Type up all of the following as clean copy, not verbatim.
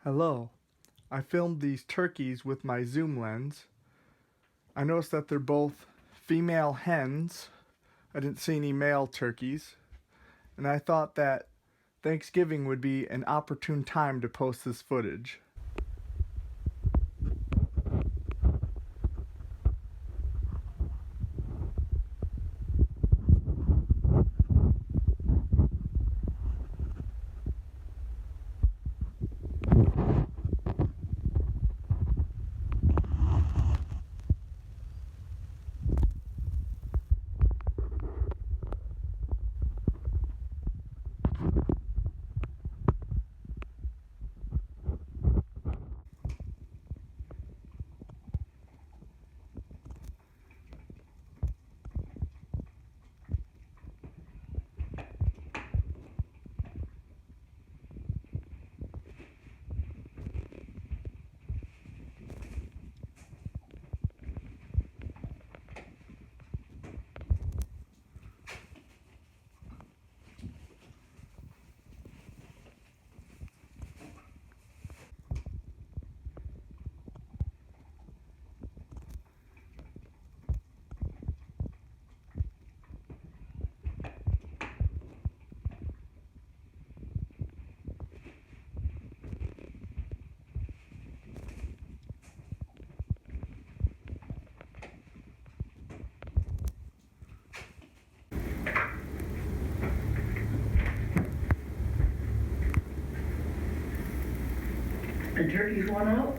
Hello. I filmed these turkeys with my zoom lens. I noticed that they're both female hens. I didn't see any male turkeys. And I thought that Thanksgiving would be an opportune time to post this footage. The turkeys went out?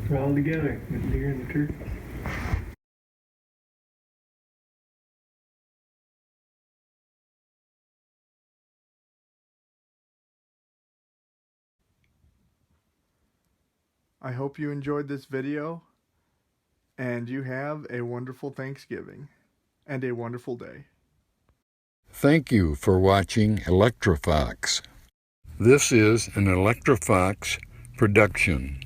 They're all together, the deer and the turkeys. I hope you enjoyed this video and you have a wonderful Thanksgiving and a wonderful day. Thank you for watching Electrofox. This is an Electrofox production.